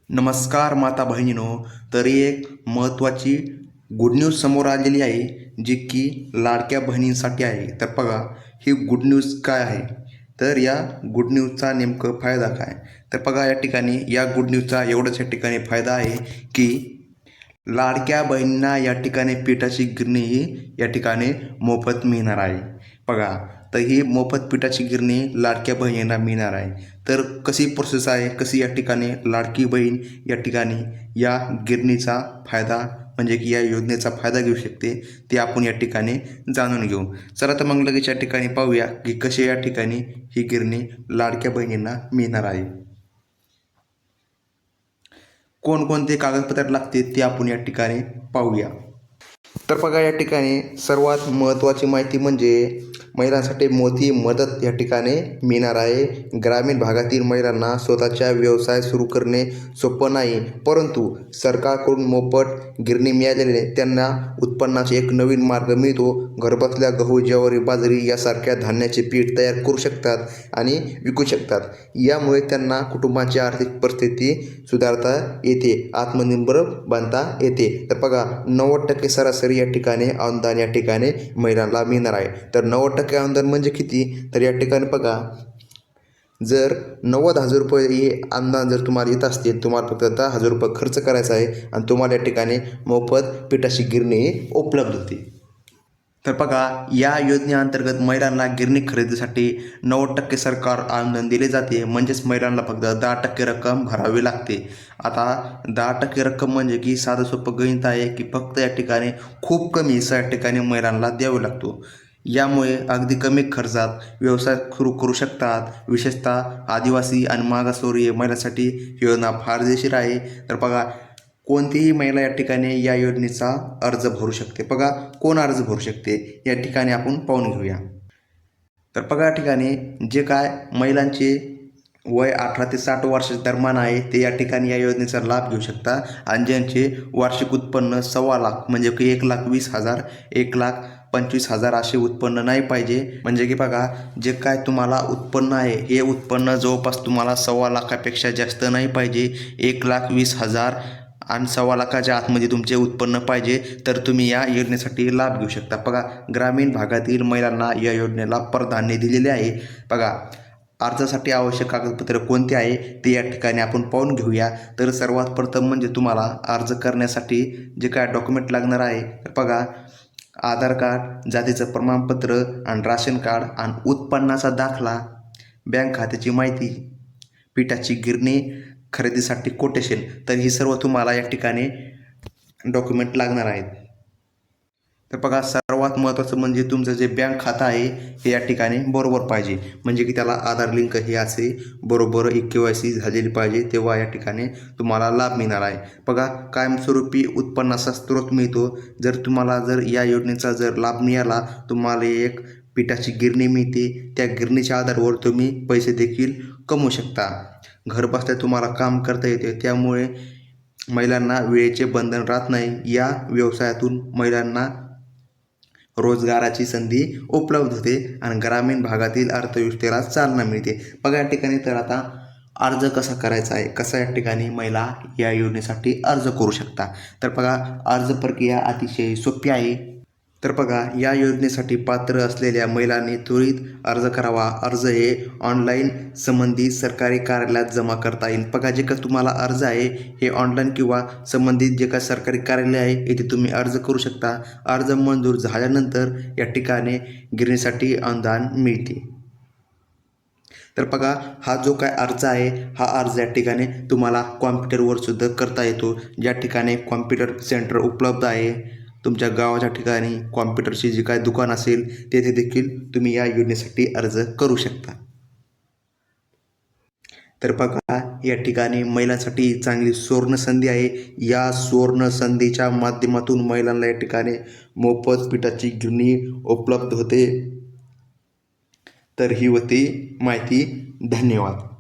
नमस्कार माता बहिणीनो. तर एक महत्त्वाची गुड न्यूज समोर आलेली आहे, जी की लाडक्या बहिणींसाठी आहे. तर बघा, ही गुड न्यूज काय आहे, तर या गुड न्यूजचा नेमकं फायदा काय. तर बघा, या ठिकाणी या गुड न्यूजचा एवढंच या ठिकाणी फायदा आहे की लाडक्या बहिणींना या ठिकाणी पिठाची गिरणी ही या ठिकाणी मोफत मिळणार आहे. बघा, तर ही मोफत पिठाची गिरणी लाडक्या बहिणींना मिळणार आहे. तर कशी प्रोसेस आहे, कशी या ठिकाणी लाडकी बहीण या ठिकाणी या गिरणीचा फायदा म्हणजे की या योजनेचा फायदा घेऊ शकते, ते आपण या ठिकाणी जाणून घेऊ. चला तर मग लगेच या ठिकाणी पाहूया की कशी या ठिकाणी ही गिरणी लाडक्या बहिणींना मिळणार आहे. कोणकोणते कागदपत्र लागतील ते आपण या ठिकाणी पाहूया. तर बघा, या ठिकाणी सर्वात महत्त्वाची माहिती म्हणजे महिलांसाठी मोठी मदत या ठिकाणी मिळणार आहे. ग्रामीण भागातील महिलांना स्वतःचा व्यवसाय सुरू करणे सोपं नाही, परंतु सरकारकडून मोफत गिरणी मिळाल्याने त्यांना उत्पन्नाचा एक नवीन मार्ग मिळतो. घरबसल्या गहू, ज्वारी, बाजरी यासारख्या धान्याचे पीठ तयार करू शकतात आणि विकू शकतात. यामुळे त्यांना कुटुंबाची आर्थिक परिस्थिती सुधारता येते, आत्मनिर्भर बनता येते. तर बघा, 90% सरासरी या ठिकाणी अनुदान या ठिकाणी महिलांना मिळणार आहे. तर 90% अनुदान म्हणजे किती, तर या ठिकाणी बघा, जर 90,000 रुपये हे अनुदान जर तुम्हाला येत असतील, तुम्हाला फक्त 10,000 रुपये खर्च करायचा आहे आणि तुम्हाला या ठिकाणी मोफत पिठाची गिरणी उपलब्ध होते. तर बघा, या योजनेअंतर्गत महिलांना गिरणी खरेदीसाठी 90% सरकार अनुदान दिले जाते. म्हणजेच महिलांना फक्त 10% रक्कम भरावी लागते. आता 10% रक्कम म्हणजे की साधं सोपं गणित आहे की फक्त या ठिकाणी खूप कमी हिस्सा या ठिकाणी महिलांना द्यावा लागतो. यामुळे अगदी कमी खर्चात व्यवसाय सुरू करू शकतात. विशेषतः आदिवासी आणि मागासवर्गीय महिलांसाठी ही योजना फायदेशीर आहे. तर बघा, कोणतीही महिला या ठिकाणी या योजनेचा अर्ज भरू शकते. बघा, कोण अर्ज भरू शकते या ठिकाणी आपण पाहून घेऊया. तर बघा, या ठिकाणी जे काय महिलांचे वय 18 ते 60 वर्ष दरम्यान आहे, ते या ठिकाणी या योजनेचा लाभ घेऊ शकता. आणि ज्यांचे वार्षिक उत्पन्न 1,25,00,000 म्हणजे की 1,20,000 1,25,000 असे उत्पन्न नाही पाहिजे. म्हणजे की बघा, जे काय तुम्हाला उत्पन्न आहे, हे उत्पन्न जवळपास तुम्हाला 1,25,00,000पेक्षा जास्त नाही पाहिजे. 1,20,000 आणि 1,25,000च्या आतमध्ये तुमचे उत्पन्न पाहिजे, तर तुम्ही या योजनेसाठी लाभ घेऊ शकता. बघा, ग्रामीण भागातील महिलांना या योजनेला प्राधान्य दिलेले आहे. बघा, अर्जासाठी आवश्यक कागदपत्रे कोणते आहे ते या ठिकाणी आपण पाहून घेऊया. तर सर्वात प्रथम म्हणजे तुम्हाला अर्ज करण्यासाठी जे काय डॉक्युमेंट लागणार आहे, तर बघा, आधार कार्ड, जातीचं प्रमाणपत्र आणि राशन कार्ड आणि उत्पन्नाचा दाखला, बँक खात्याची माहिती, पिठाची गिरणी खरेदीसाठी कोटेशन. तर ही सर्व तुम्हाला या ठिकाणी डॉक्युमेंट लागणार आहेत. तर बघा, सर्वात महत्त्वाचं म्हणजे तुमचं जे बँक खातं आहे हे या ठिकाणी बरोबर पाहिजे. म्हणजे की त्याला आधार लिंक हे असे बरोबर KYC झालेली पाहिजे, तेव्हा या ठिकाणी तुम्हाला लाभ मिळणार आहे. बघा, कायमस्वरूपी उत्पन्नाचा स्रोत मिळतो. जर या योजनेचा जर लाभ मिळाला, तुम्हाला एक पिठाची गिरणी मिळते. त्या गिरणीच्या आधारावर तुम्ही पैसे देखील कमवू शकता. घरबसल्या तुम्हाला काम करता येते. त्यामुळे महिलांना वेळेचे बंधन राहत नाही. या व्यवसायातून महिलांना रोजगाराची संधी उपलब्ध होते आणि ग्रामीण भागातील अर्थव्यवस्थेला चालना मिळते. बघा, या ठिकाणी तर आता अर्ज कसा करायचा आहे, कसा या ठिकाणी महिला या योजनेसाठी अर्ज करू शकता. तर बघा, अर्ज प्रक्रिया अतिशय सोपी आहे. तर बघा, या योजनेसाठी पात्र असलेल्या महिलांनी त्वरित अर्ज करावा. अर्ज हे ऑनलाईन संबंधित सरकारी कार्यालयात जमा करता येईल. बघा, जे का तुम्हाला अर्ज आहे हे ऑनलाईन किंवा संबंधित जे काय सरकारी कार्यालय आहे येथे तुम्ही अर्ज करू शकता. अर्ज मंजूर झाल्यानंतर या ठिकाणी गिरणीसाठी अनुदान मिळते. तर बघा, हा जो काय अर्ज आहे, हा अर्ज या ठिकाणी तुम्हाला कॉम्प्युटरवर सुद्धा करता येतो. ज्या ठिकाणी कॉम्प्युटर सेंटर उपलब्ध आहे, तुमच्या गावाच्या ठिकाणी कॉम्प्युटरची जी काय दुकान असेल, तेथे देखील तुम्ही या योजनेसाठी अर्ज करू शकता. तर बघा, या ठिकाणी महिलांसाठी चांगली सुवर्णसंधी आहे. या सुवर्णसंधीच्या माध्यमातून महिलांना या ठिकाणी मोफत पिठाची गिरणी उपलब्ध होते. तर ही होती माहिती. धन्यवाद.